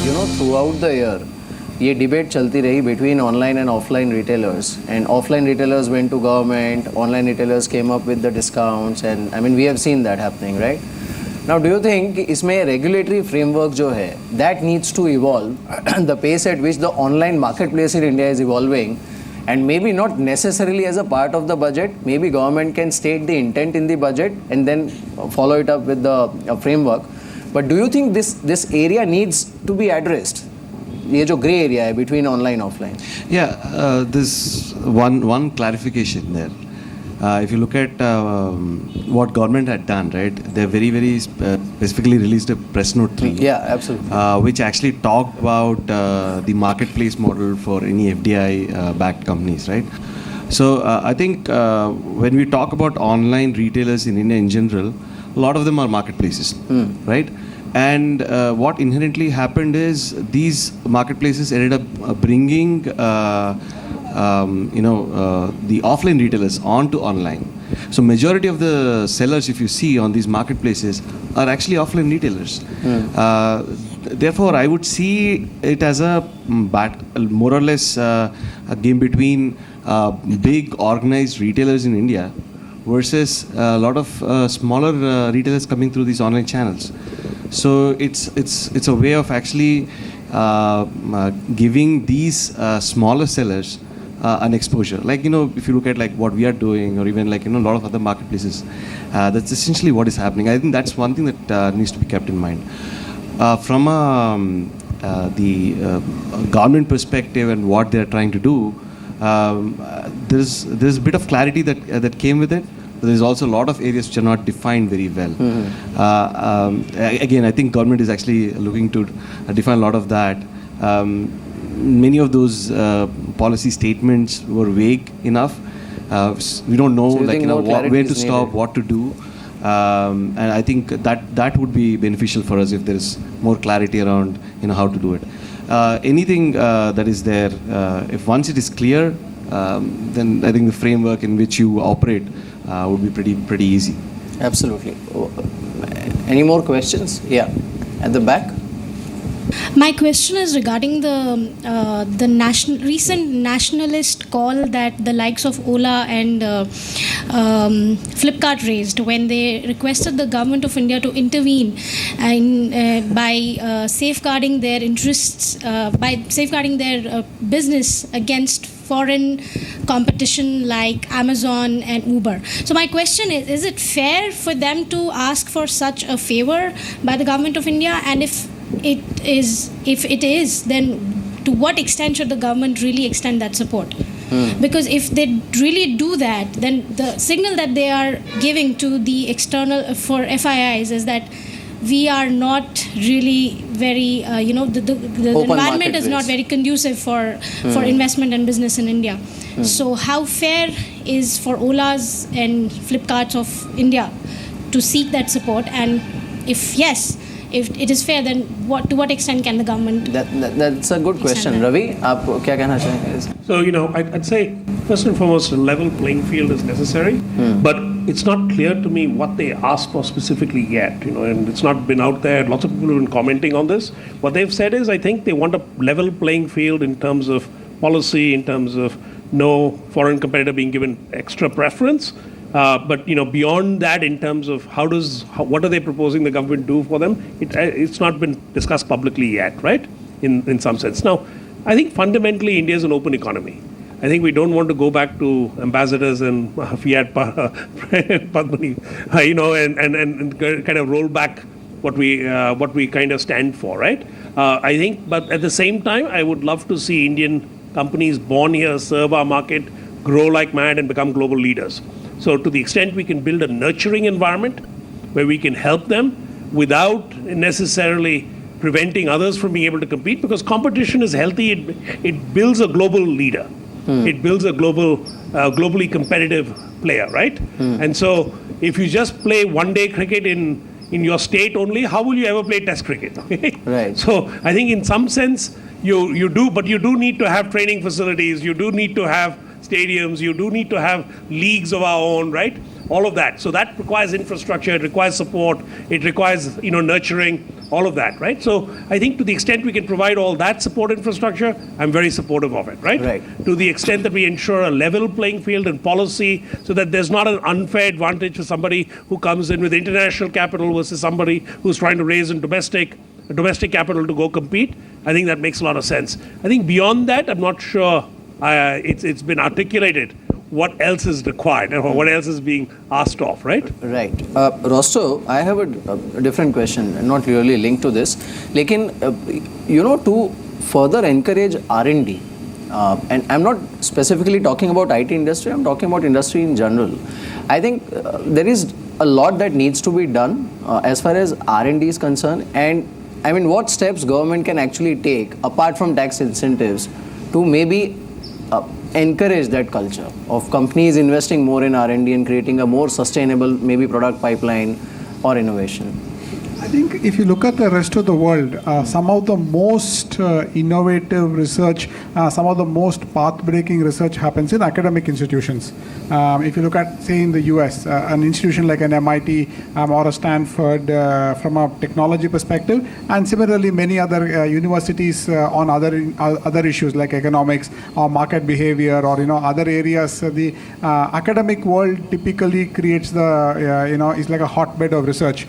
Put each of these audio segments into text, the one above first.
throughout the year, ये debate चलती रही between online and offline retailers, and offline retailers went to government, online retailers came up with the discounts, and I mean we have seen that happening, right? Now, do you think इसमें regulatory framework जो है that needs to evolve the pace at which the online marketplace in India is evolving, and maybe not necessarily as a part of the budget, maybe government can state the intent in the budget and then follow it up with the framework. But do you think this area needs to be addressed? ये जो gray area है between online and offline. Yeah, this one clarification there. If you look at what government had done, right, they very specifically released a press note 3. Yeah, absolutely. Which actually talked about the marketplace model for any FDI backed companies, right? So I think when we talk about online retailers in India in general, a lot of them are marketplaces, right? And what inherently happened is these marketplaces ended up bringing the offline retailers onto online. So majority of the sellers, if you see on these marketplaces, are actually offline retailers. Therefore, I would see it as a more or less a game between big organized retailers in India versus a lot of smaller retailers coming through these online channels. So it's a way of actually giving these smaller sellers an exposure. Like, if you look at like what we are doing, or even like, a lot of other marketplaces, that's essentially what is happening. I think that's one thing that needs to be kept in mind. From the government perspective and what they're trying to do, there's a bit of clarity that came with it. There's also a lot of areas which are not defined very well. Again, I think government is actually looking to define a lot of that. Many of those policy statements were vague enough. We don't know, so where to stop, what to do. And I think that would be beneficial for us if there is more clarity around how to do it. Anything that is there, if once it is clear, then I think the framework in which you operate would be pretty easy. Absolutely. Any more questions? Yeah, at the back. My question is regarding the recent nationalist call that the likes of Ola and Flipkart raised when they requested the government of India to intervene by safeguarding their interests, by safeguarding their business against foreign competition like Amazon and Uber. So my question is it fair for them to ask for such a favor by the government of India? And if it is, then to what extent should the government really extend that support? Because if they really do that, then the signal that they are giving to the external for FIIs is that we are not really very, the environment is not very conducive for investment and business in India. So how fair is for Olas and Flipkarts of India to seek that support? And if yes, if it is fair, then to what extent can the government? That's a good question. Ravi, आप क्या कहना चाहेंगे? So, I'd say first and foremost, a level playing field is necessary, but it's not clear to me what they asked for specifically yet, and it's not been out there. Lots of people have been commenting on this. What they've said is, I think they want a level playing field in terms of policy, in terms of no foreign competitor being given extra preference. But beyond that, in terms of what are they proposing the government do for them? It's not been discussed publicly yet, right? In some sense. Now, I think fundamentally India is an open economy. I think we don't want to go back to ambassadors and fiat Padmani, and kind of roll back what we kind of stand for, right? I think, but at the same time, I would love to see Indian companies born here serve our market, grow like mad, and become global leaders. So to the extent we can build a nurturing environment where we can help them without necessarily preventing others from being able to compete, because competition is healthy, it builds a global leader. It builds a globally competitive player, right? And so if you just play one-day cricket in your state only, how will you ever play test cricket? Right. So I think in some sense you do, but you do need to have training facilities, you do need to have stadiums, you do need to have leagues of our own, right? All of that. So that requires infrastructure, it requires support, it requires nurturing. all of that, right? So I think to the extent we can provide all that support infrastructure, I'm very supportive of it, right? Right. To the extent that we ensure a level playing field and policy so that there's not an unfair advantage for somebody who comes in with international capital versus somebody who's trying to raise in domestic capital to go compete, I think that makes a lot of sense. I think beyond that, I'm not sure it's been articulated what else is required or what else is being asked of, right? Right. Rosto, I have a different question, not really linked to this. Lekin, to further encourage R&D, and I'm not specifically talking about IT industry, I'm talking about industry in general. I think there is a lot that needs to be done as far as R&D is concerned. And I mean, what steps government can actually take apart from tax incentives to maybe encourage that culture of companies investing more in R&D and creating a more sustainable maybe product pipeline or innovation? I think if you look at the rest of the world, some of the most innovative research, some of the most path-breaking research happens in academic institutions. If you look at, say, in the US, an institution like an MIT or a Stanford from a technology perspective, and similarly many other universities on other issues like economics or market behavior or other areas, the academic world typically creates is like a hotbed of research.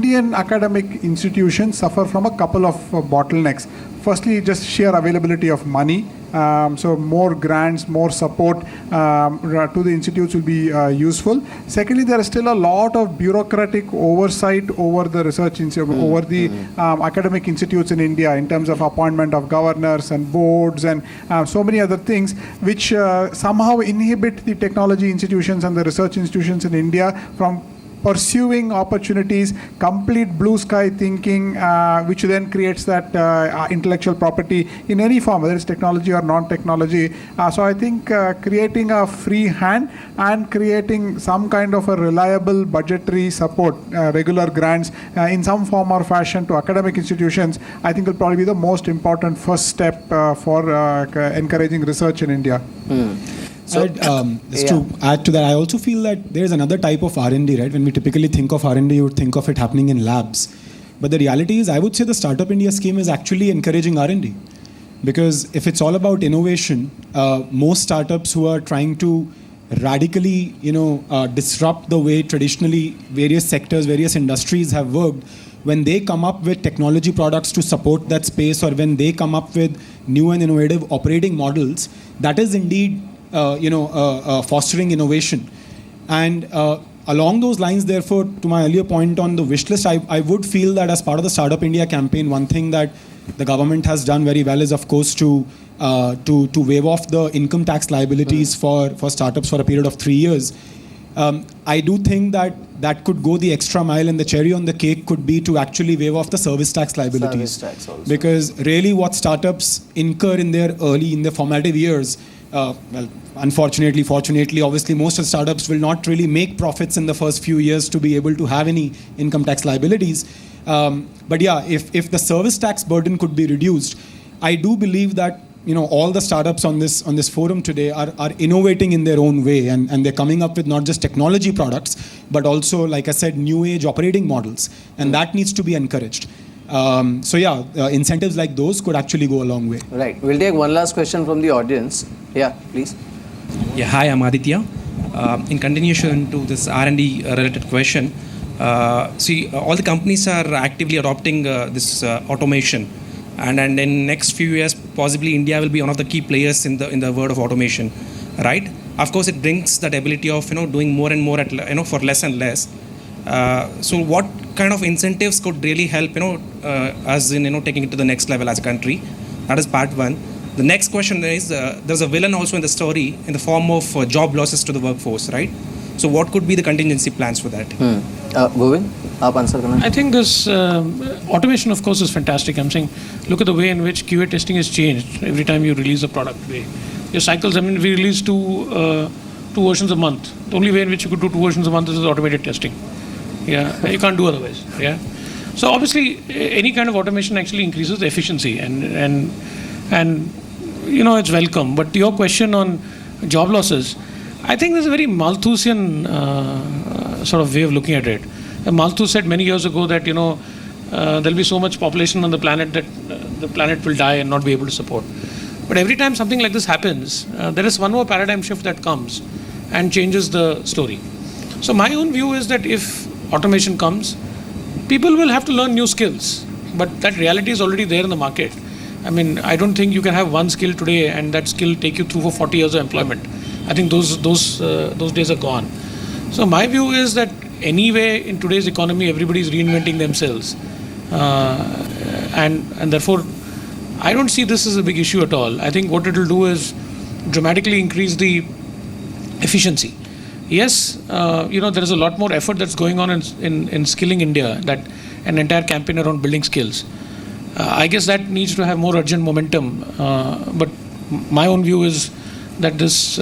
Indian academic institutions suffer from a couple of bottlenecks. Firstly, just sheer availability of money. So more grants, more support to the institutes will be useful. Secondly, there is still a lot of bureaucratic oversight over the research over the academic institutes in India in terms of appointment of governors and boards and so many other things which somehow inhibit the technology institutions and the research institutions in India from pursuing opportunities, complete blue sky thinking, which then creates that intellectual property in any form, whether it's technology or non-technology. So I think creating a free hand and creating some kind of a reliable budgetary support, regular grants in some form or fashion to academic institutions, I think will probably be the most important first step for encouraging research in India. So, just to add to that, I also feel that there's another type of R&D, right? When we typically think of R&D, you would think of it happening in labs. But the reality is, I would say the Startup India scheme is actually encouraging R&D. Because if it's all about innovation, most startups who are trying to radically, disrupt the way traditionally various sectors, various industries have worked, when they come up with technology products to support that space, or when they come up with new and innovative operating models, that is indeed fostering innovation. And along those lines, therefore, to my earlier point on the wish list, I would feel that as part of the Startup India campaign, one thing that the government has done very well is, of course, to waive off the income tax liabilities for startups for a period of 3 years. I do think that could go the extra mile, and the cherry on the cake could be to actually waive off the service tax liabilities. Service tax also. Because really what startups incur in their formative years, unfortunately, fortunately, obviously most of the startups will not really make profits in the first few years to be able to have any income tax liabilities. But yeah, if the service tax burden could be reduced, I do believe that all the startups on this forum today are innovating in their own way, and they're coming up with not just technology products, but also, like I said, new age operating models, and that needs to be encouraged. Incentives like those could actually go a long way. Right. We'll take one last question from the audience. Yeah, please. Yeah, hi, I'm Aditya. In continuation to this R&D related question, all the companies are actively adopting this automation, and in next few years, possibly India will be one of the key players in the world of automation, right? Of course, it brings that ability of doing more and more at for less and less. So what kind of incentives could really help us in taking it to the next level as a country? That is part one. The next question is there's a villain also in the story in the form of job losses to the workforce, right? So what could be the contingency plans for that? Govind, aap answer karna. I think this automation, of course, is fantastic. I'm saying, look at the way in which QA testing has changed every time you release a product. Your cycles, we release two versions a month. The only way in which you could do 2 versions a month is automated testing. Yeah, you can't do otherwise. Yeah, so obviously any kind of automation actually increases the efficiency, and it's welcome. But your question on job losses, I think there's a very Malthusian sort of way of looking at it. Malthus said many years ago that there'll be so much population on the planet that the planet will die and not be able to support. But every time something like this happens, there is one more paradigm shift that comes and changes the story. So my own view is that if automation comes, people will have to learn new skills, but that reality is already there in the market. I mean, I don't think you can have one skill today and that skill take you through for 40 years of employment. I think those days are gone. So my view is that anyway in today's economy, everybody is reinventing themselves, and therefore I don't see this as a big issue at all. I think what it will do is dramatically increase the efficiency. Yes, there is a lot more effort that's going on in skilling India, that an entire campaign around building skills. I guess that needs to have more urgent momentum. But my own view is that this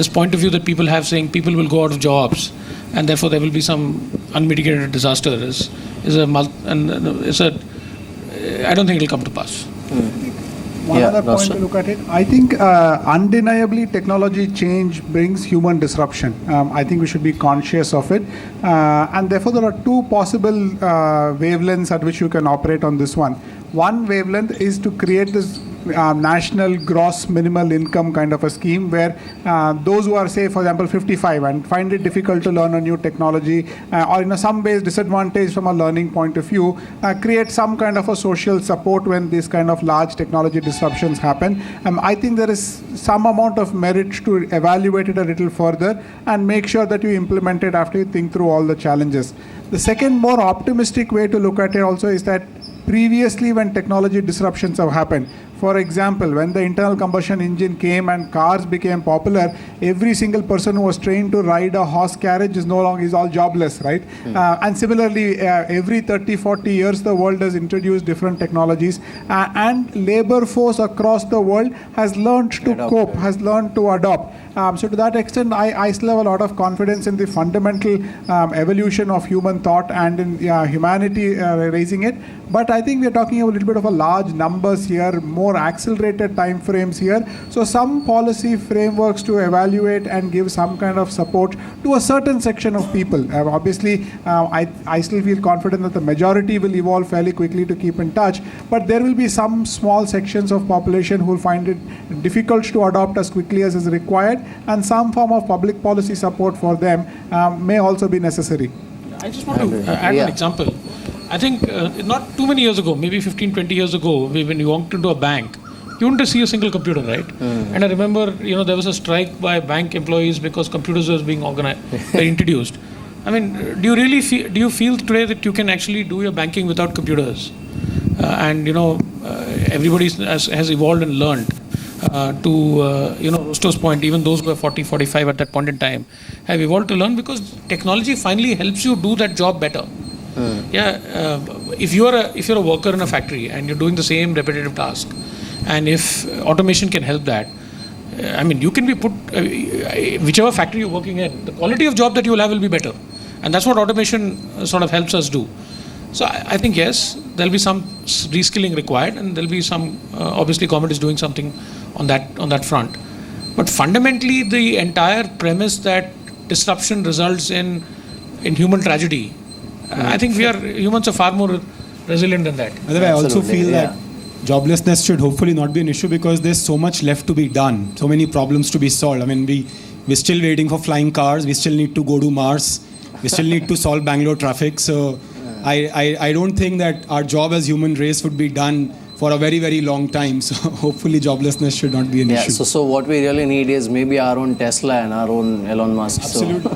point of view that people have, saying people will go out of jobs and therefore there will be some unmitigated disaster, I don't think it will come to pass. One other point to look at it, I think undeniably technology change brings human disruption. I think we should be conscious of it. And therefore there are two possible wavelengths at which you can operate on this one. One wavelength is to create this national gross minimal income kind of a scheme where those who are, say, for example, 55 and find it difficult to learn a new technology or in some ways disadvantaged from a learning point of view, create some kind of a social support when these kind of large technology disruptions happen. I think there is some amount of merit to evaluate it a little further and make sure that you implement it after you think through all the challenges. The second more optimistic way to look at it also is that previously when technology disruptions have happened, for example, when the internal combustion engine came and cars became popular, every single person who was trained to ride a horse carriage is all jobless, right? And similarly, every 30, 40 years, the world has introduced different technologies and labor force across the world has learned to cope, has learned to adopt. So to that extent, I still have a lot of confidence in the fundamental evolution of human thought and in humanity raising it. But I think we're talking a little bit of a large numbers here, more accelerated time frames here. So some policy frameworks to evaluate and give some kind of support to a certain section of people. Obviously, I still feel confident that the majority will evolve fairly quickly to keep in touch. But there will be some small sections of population who will find it difficult to adopt as quickly as is required. And some form of public policy support for them may also be necessary. I just want to add an example. I think not too many years ago, maybe 15, 20 years ago, when you walked into a bank, you wouldn't see a single computer, right? And I remember, there was a strike by bank employees because computers were being introduced. I mean, do you feel today that you can actually do your banking without computers? And everybody has evolved and learned to Rosto's point, even those who were 40, 45 at that point in time have evolved to learn because technology finally helps you do that job better. If you're a worker in a factory and you're doing the same repetitive task, and if automation can help that, I mean, you can be put whichever factory you're working in, the quality of job that you will have will be better, and that's what automation sort of helps us do. So I think yes, there'll be some reskilling required, and there'll be some obviously government is doing something on that front. But fundamentally, the entire premise that disruption results in human tragedy. I think humans are far more resilient than that. By the way, I also feel that joblessness should hopefully not be an issue because there's so much left to be done, so many problems to be solved. I mean, we're still waiting for flying cars, we still need to go to Mars, we still need to solve Bangalore traffic. So I don't think that our job as human race would be done for a very, very long time. So hopefully joblessness should not be an issue. So what we really need is maybe our own Tesla and our own Elon Musk. Absolutely.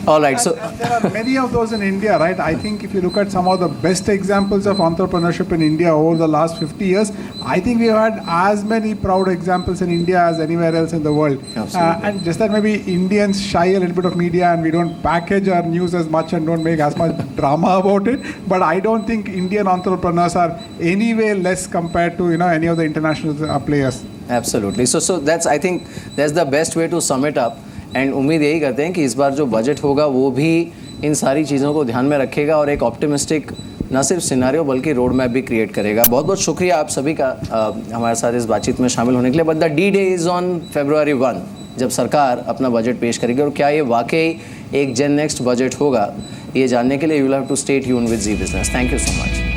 All right. So there are many of those in India, right? I think if you look at some of the best examples of entrepreneurship in India over the last 50 years, I think we've had as many proud examples in India as anywhere else in the world. And just that maybe Indians shy a little bit of media and we don't package our news as much and don't make as much drama about it. But I don't think Indian entrepreneurs are anyway less compared to any of the international players. Absolutely. So that's, I think that's the best way to sum it up. And उम्मीद यही करते हैं कि इस बार जो budget होगा वो भी इन सारी चीज़ों को ध्यान में रखेगा और एक ऑप्टिमिस्टिक न सिर्फ सिनारियो बल्कि रोड मैप भी क्रिएट करेगा. बहुत बहुत शुक्रिया आप सभी का हमारे साथ इस बातचीत में शामिल होने के लिए. But the D-Day is on February 1 जब सरकार अपना बजट पेश करेगी और क्या ये वाकई एक जेन नेक्स्ट बजट होगा ये जानने के लिए you will have to stay tuned with Zee Business. Thank you so much.